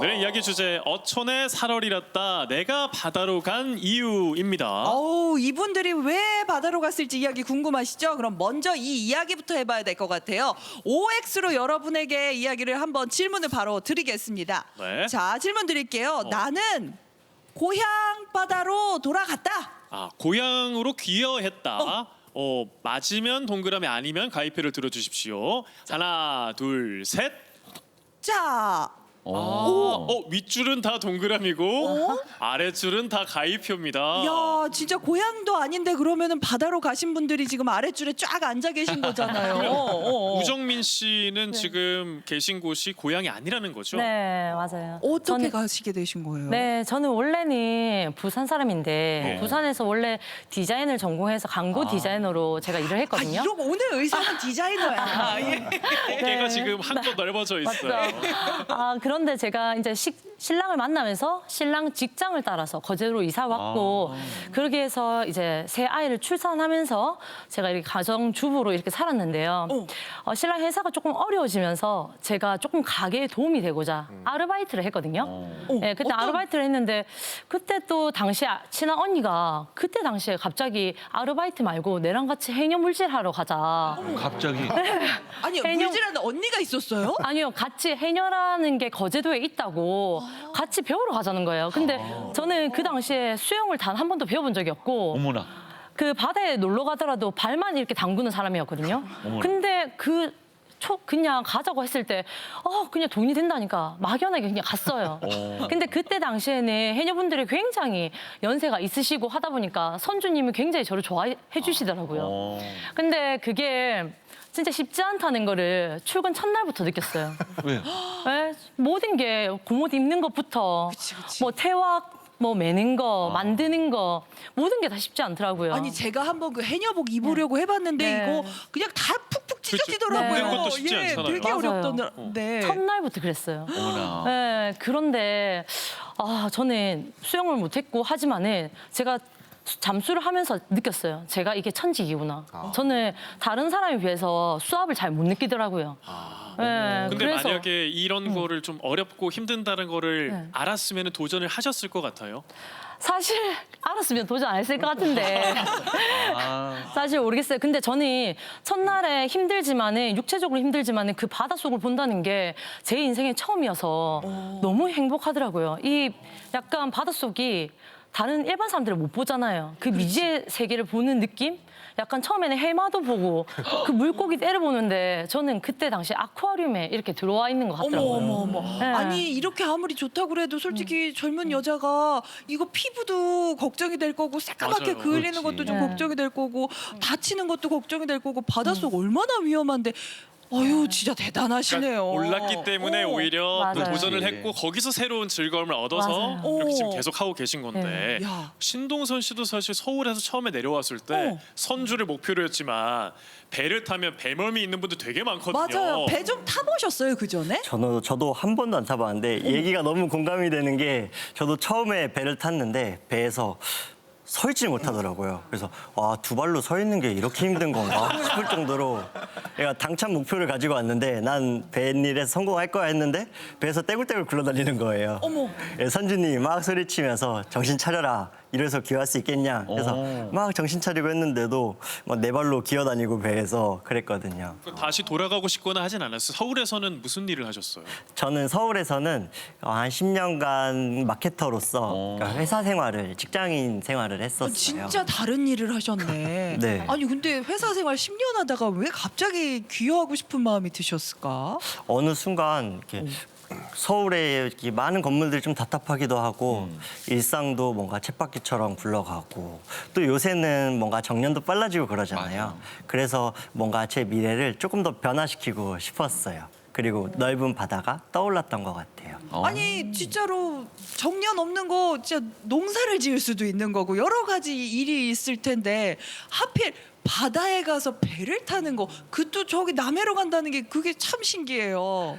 오늘의 이야기 주제 어촌에 살얼 잃었다 내가 바다로 간 이유입니다. 이분들이 왜 바다로 갔을지 이야기 궁금하시죠? 그럼 먼저 이 이야기부터 해봐야 될 것 같아요. OX로 여러분에게 이야기를 한번 질문을 바로 드리겠습니다. 네. 자, 질문 드릴게요. 나는 고향 바다로 돌아갔다. 고향으로 귀여했다. 맞으면 동그라미 아니면 가위표를 들어주십시오. 하나, 둘, 셋. 자, 윗줄은 다 동그라미고 아랫줄은 다 가위표입니다. 야, 진짜 고향도 아닌데 그러면은 바다로 가신 분들이 지금 아랫줄에 쫙 앉아 계신 거잖아요. 우정민 씨는 지금 계신 곳이 고향이 아니라는 거죠? 네, 맞아요. 어떻게 가시게 되신 거예요? 네, 저는 원래는 부산 사람인데 부산에서 원래 디자인을 전공해서 광고 디자이너로 제가 일을 했거든요. 이러고 오늘 의상은 디자이너야. 예. 어깨가 지금 한껏 넓어져 있어요. 그런데 제가 이제 신랑을 만나면서 신랑 직장을 따라서 거제도로 이사 왔고 그렇게 해서 이제 새 아이를 출산하면서 제가 이렇게 가정주부로 이렇게 살았는데요. 신랑 회사가 조금 어려워지면서 제가 조금 가게에 도움이 되고자 아르바이트를 했거든요. 네, 그때 아르바이트를 했는데 그때 또 당시에 친한 언니가 그때 당시에 갑자기 아르바이트 말고 내랑 같이 해녀 물질하러 가자. 갑자기? 아니, 해녀- 물질하는 언니가 있었어요? 아니요, 같이 해녀라는 게 거제도에 있다고 같이 배우러 가자는 거예요. 근데 저는 그 당시에 수영을 단 한 번도 배워본 적이 없고 어머나. 그 바다에 놀러 가더라도 발만 이렇게 담그는 사람이었거든요. 근데 그냥 가자고 했을 때 그냥 돈이 된다니까 막연하게 그냥 갔어요. 근데 그때 당시에는 해녀분들이 굉장히 연세가 있으시고 하다 보니까 선주님이 굉장히 저를 좋아해 주시더라고요. 근데 그게 진짜 쉽지 않다는 거를 출근 첫날부터 느꼈어요. 왜요? 네, 모든 게 고못 입는 것부터 그치. 뭐 태왁 뭐 매는 거 만드는 거 모든 게 다 쉽지 않더라고요. 아니, 제가 한번 그 해녀복 입으려고 해봤는데 네. 이거 그냥 다 푹푹 찢어지더라고요. 네. 입는 것도 쉽지 않잖아요. 되게 맞아요. 어렵던데. 첫날부터 그랬어요. 어머나. 네, 그런데 저는 수영을 못했고 하지만은 제가 잠수를 하면서 느꼈어요. 제가 이게 천직이구나. 저는 다른 사람에 비해서 수압을 잘 못 느끼더라고요. 네, 근데 그래서 만약에 이런 거를 좀 어렵고 힘든다는 거를 네. 알았으면 도전을 하셨을 것 같아요. 사실 알았으면 도전 안 했을 것 같은데 사실 모르겠어요. 근데 저는 첫날에 힘들지만은 육체적으로 힘들지만은 그 바닷속을 본다는 게 제 인생의 처음이어서 너무 행복하더라고요. 이 약간 바닷속이 다른 일반 사람들을 못 보잖아요. 그 미지의 세계를 보는 느낌? 약간 처음에는 해마도 보고 그 물고기 때려보는데 저는 그때 당시 아쿠아리움에 이렇게 들어와 있는 것 같더라고요. 어머. 네. 아니, 이렇게 아무리 좋다고 그래도 솔직히 젊은 여자가 이거 피부도 걱정이 될 거고 새까맣게 맞아요. 그을리는 그렇지. 것도 좀 네. 걱정이 될 거고 다치는 것도 걱정이 될 거고 바닷속 얼마나 위험한데 아유, 진짜 대단하시네요. 몰랐기 때문에 오히려 또 맞아요. 도전을 그렇지. 했고 거기서 새로운 즐거움을 얻어서 맞아요. 이렇게 지금 오. 계속 하고 계신 건데 야. 신동선 씨도 사실 서울에서 처음에 내려왔을 때 선주를 목표로 했지만 배를 타면 배멀미 있는 분들 되게 많거든요. 맞아요. 배 좀 타보셨어요, 그 전에? 저도 한 번도 안 타봤는데 얘기가 너무 공감이 되는 게 저도 처음에 배를 탔는데 배에서 서 있지 못하더라고요. 그래서 두 발로 서 있는 게 이렇게 힘든 건가 싶을 정도로 내가 당찬 목표를 가지고 왔는데 난 뱃일에 성공할 거야 했는데 배에서 떼굴떼굴 굴러다니는 거예요. 어머. 선주님이 막 소리치면서 정신 차려라. 이래서 기어할 수 있겠냐. 그래서 막 정신 차리고 했는데도 막 네 발로 기어다니고 배에서 그랬거든요. 다시 돌아가고 싶거나 하진 않았어요. 서울에서는 무슨 일을 하셨어요? 저는 서울에서는 한 10년간 마케터로서 그러니까 회사 생활을, 직장인 생활을 했었어요. 진짜 다른 일을 하셨네. 네. 아니, 근데 회사 생활 10년 하다가 왜 갑자기 귀화하고 싶은 마음이 드셨을까? 어느 순간 이렇게 서울에 이렇게 많은 건물들이 좀 답답하기도 하고 일상도 뭔가 쳇바퀴처럼 굴러가고 또 요새는 뭔가 정년도 빨라지고 그러잖아요. 맞아요. 그래서 뭔가 제 미래를 조금 더 변화시키고 싶었어요. 그리고 넓은 바다가 떠올랐던 것 같아요. 아니, 진짜로 정년 없는 거 진짜 농사를 지을 수도 있는 거고 여러 가지 일이 있을 텐데 하필 바다에 가서 배를 타는 거, 그것도 저기 남해로 간다는 게 그게 참 신기해요.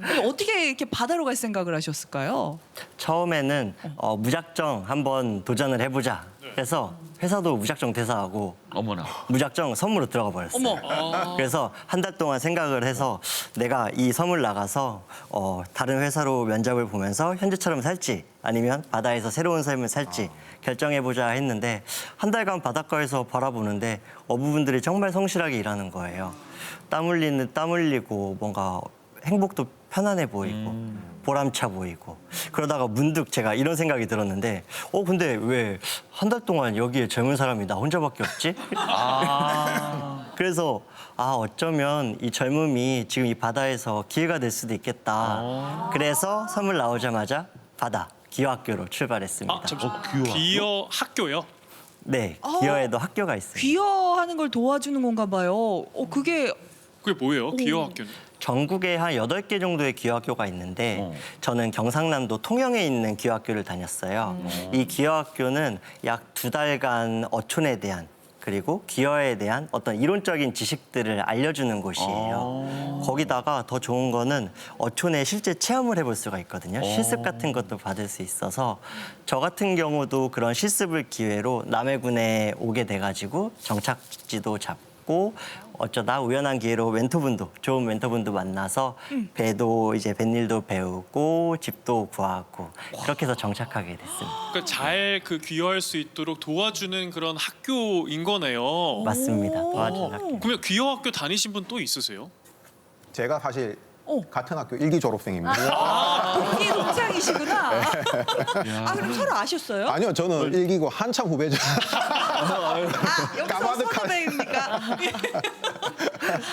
아니, 어떻게 이렇게 바다로 갈 생각을 하셨을까요? 처음에는 무작정 한번 도전을 해보자 그래서 회사도 무작정 퇴사하고 어머나. 무작정 섬으로 들어가 버렸어요. 그래서 한 달 동안 생각을 해서 내가 이 섬을 나가서 다른 회사로 면접을 보면서 현재처럼 살지 아니면 바다에서 새로운 삶을 살지 결정해보자 했는데 한 달간 바닷가에서 바라보는데 어부분들이 정말 성실하게 일하는 거예요. 땀 흘리고 뭔가 행복도 편안해 보이고 보람차 보이고 그러다가 문득 제가 이런 생각이 들었는데 근데 왜 한 달 동안 여기에 젊은 사람이 나 혼자밖에 없지? 그래서 어쩌면 이 젊음이 지금 이 바다에서 기회가 될 수도 있겠다. 그래서 섬을 나오자마자 바다 기어학교로 출발했습니다. 잠시만. 기어 학교요? 네, 기어에도 학교가 있습니다. 귀여하는 걸 도와주는 건가 봐요. 그게 그게 뭐예요? 기어 학교는? 전국에 한 8개 정도의 기어학교가 있는데 저는 경상남도 통영에 있는 기어학교를 다녔어요. 이 기어학교는 약 2달간 어촌에 대한 그리고 기어에 대한 어떤 이론적인 지식들을 알려주는 곳이에요. 거기다가 더 좋은 거는 어촌에 실제 체험을 해볼 수가 있거든요. 실습 같은 것도 받을 수 있어서 저 같은 경우도 그런 실습을 기회로 남해군에 오게 돼가지고 정착지도 잡고 어쩌다 우연한 기회로 좋은 멘토분도 만나서 배도 이제 뱃일도 배우고 집도 구하고 그렇게 해서 정착하게 됐습니다. 그러니까 잘 그 귀화할 수 있도록 도와주는 그런 학교인 거네요. 맞습니다. 도와준 학교. 그러면 귀화 학교 다니신 분 또 있으세요? 제가 사실 같은 학교 1기 졸업생입니다. 이게 동창이시구나. 그럼 서로 아셨어요? 아니요, 저는 1기고 한참 후배죠. 여기서 까마득한. 선후배입니까?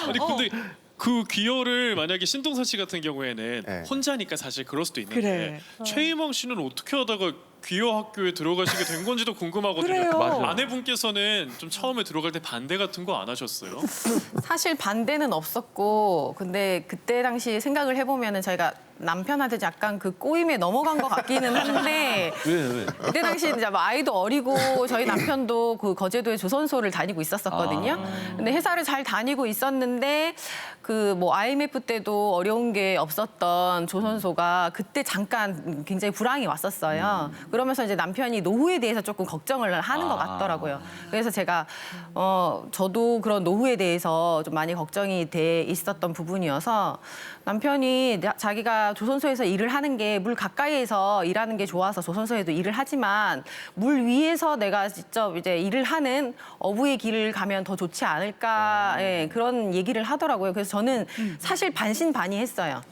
아니 근데 그 귀여를 만약에 신동선 씨 같은 경우에는 네. 혼자니까 사실 그럴 수도 있는데 그래. 최희망 씨는 어떻게 하다가 귀여 학교에 들어가시게 된 건지도 궁금하거든요. 그래요. 맞아요. 아내분께서는 좀 처음에 들어갈 때 반대 같은 거 안 하셨어요? 사실 반대는 없었고 근데 그때 당시 생각을 해보면은 저희가 남편한테 약간 그 꼬임에 넘어간 것 같기는 한데 왜? 그때 당시 이제 뭐 아이도 어리고 저희 남편도 그 거제도에 조선소를 다니고 있었거든요. 근데 회사를 잘 다니고 있었는데 그 뭐 IMF 때도 어려운 게 없었던 조선소가 그때 잠깐 굉장히 불황이 왔었어요. 그러면서 이제 남편이 노후에 대해서 조금 걱정을 하는 것 같더라고요. 그래서 제가 저도 그런 노후에 대해서 좀 많이 걱정이 돼 있었던 부분이어서 남편이 자기가 조선소에서 일을 하는 게 물 가까이에서 일하는 게 좋아서 조선소에도 일을 하지만 물 위에서 내가 직접 이제 일을 하는 어부의 길을 가면 더 좋지 않을까 그런 얘기를 하더라고요. 그래서 저는 사실 반신반의했어요.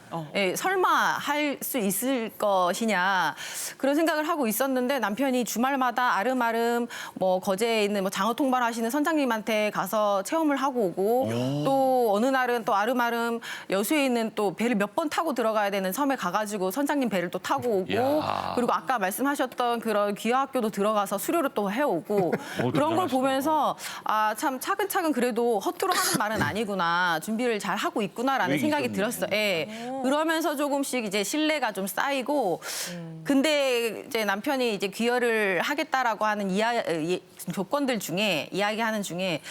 설마 할 수 있을 것이냐 그런 생각을 하고 있었는데 남편이 주말마다 아름아름 뭐 거제에 있는 뭐 장어 통발하시는 선장님한테 가서 체험을 하고 오고 또 어느 날은 또 아름아름 여수에 있는 또 배를 몇 번 타고 들어가야 되는 섬에 가가지고 선장님 배를 또 타고 오고 그리고 아까 말씀하셨던 그런 귀화학교도 들어가서 수료를 또 해오고 그런 걸 보면서 참 차근차근 그래도 허투루 하는 말은 아니구나 준비를 잘 하고 있구나라는 생각이 들었어요. 그러면서 조금씩 이제 신뢰가 좀 쌓이고 근데 이제 남편이 이제 귀화를 하겠다라고 하는 조건들 중에 이야기하는 중에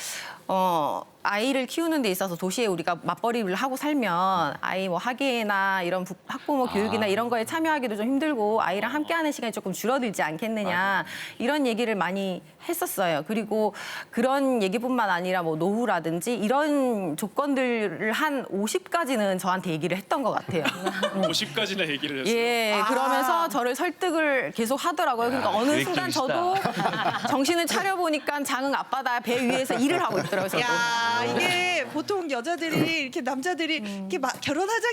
아이를 키우는 데 있어서 도시에 우리가 맞벌이를 하고 살면 아이 뭐 학예나 이런 학부모 교육이나 이런 거에 참여하기도 좀 힘들고 아이랑 함께하는 시간이 조금 줄어들지 않겠느냐 이런 얘기를 많이 했었어요. 그리고 그런 얘기뿐만 아니라 뭐 노후라든지 이런 조건들을 한 50까지는 저한테 얘기를 했던 것 같아요. 50까지나 얘기를 했어요. 그러면서 저를 설득을 계속 하더라고요. 그러니까 어느 순간 저도 정신을 차려보니까 장흥 앞바다 배 위에서 일을 하고 있더라고요. 저도. 야, 이게 보통 여자들이 이렇게 남자들이 이렇게 막 결혼하자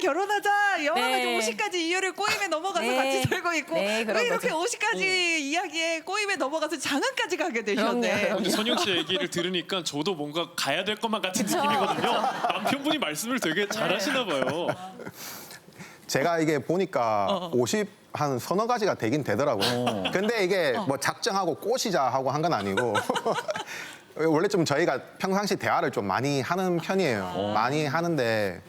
영화가 네. 50까지 이유를 꼬임에 넘어가서 네. 같이 살고 있고 네, 그런 왜 이렇게 거죠. 50까지 이야기에 꼬임에 넘어가서 장흥까지 가게 되셨네. 그럼요. 근데 선영 씨 얘기를 들으니까 저도 뭔가 가야 될 것만 같은 느낌이거든요. 남편분이 말씀을 되게 잘하시나 봐요. 제가 이게 보니까 50 한 서너 가지가 되긴 되더라고요. 근데 이게 뭐 작정하고 꼬시자 하고 한 건 아니고 원래 좀 저희가 평상시 대화를 좀 많이 하는 편이에요. 많이 하는데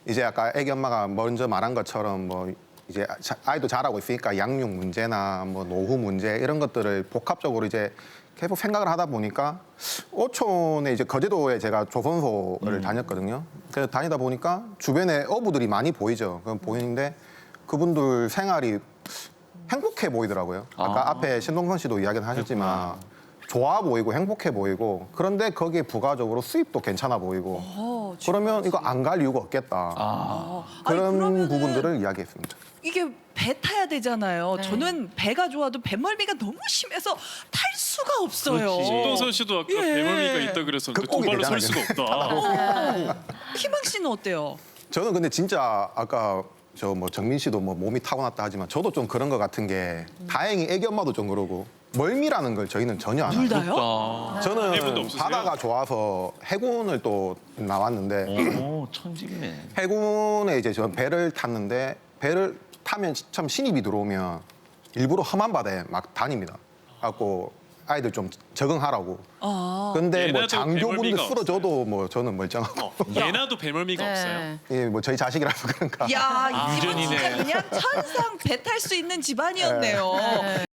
이제 아까 애기 엄마가 먼저 말한 것처럼 뭐 이제 아이도 자라고 있으니까 양육 문제나 뭐 노후 문제 이런 것들을 복합적으로 이제 계속 생각을 하다 보니까 어촌에 이제 거제도에 제가 조선소를 다녔거든요. 그래서 다니다 보니까 주변에 어부들이 많이 보이죠. 그럼 보이는데 그분들 생활이 행복해 보이더라고요. 아까 앞에 신동선 씨도 이야기를 하셨지만 좋아 보이고 행복해 보이고 그런데 거기에 부가적으로 수입도 괜찮아 보이고 그러면 이거 안 갈 이유가 없겠다. 아니, 그런 그러면은 부분들을 이야기했습니다. 이게 배 타야 되잖아요. 저는 배가 좋아도 배멀미가 너무 심해서 탈 수가 없어요. 신동선 씨도 아까 예. 배멀미가 있다 그랬었는데 두 극복이 발로 설 되잖아요. 수가 없다. 희망 씨는 어때요? 저는 근데 진짜 아까 저 뭐 정민 씨도 뭐 몸이 타고났다 하지만 저도 좀 그런 것 같은 게 다행히 애기 엄마도 좀 그러고 멀미라는 걸 저희는 전혀 안 둘 해요. 다요? 저는 해군도 없으세요? 바다가 좋아서 해군을 또 나왔는데 오, 천직이네. 해군에 이제 저 배를 탔는데 배를 타면 참 신입이 들어오면 일부러 험한 바다에 막 다닙니다. 갖고 아이들 좀 적응하라고. 근데 뭐 얘네도 장교분들 배멀미가 쓰러져도 뭐 저는 멀쩡하고. 얘나도 배멀미가 네. 없어요. 예, 뭐 저희 자식이라서 그런가. 야, 이분 유전이네. 진짜 그냥 천상 배 탈 수 있는 집안이었네요.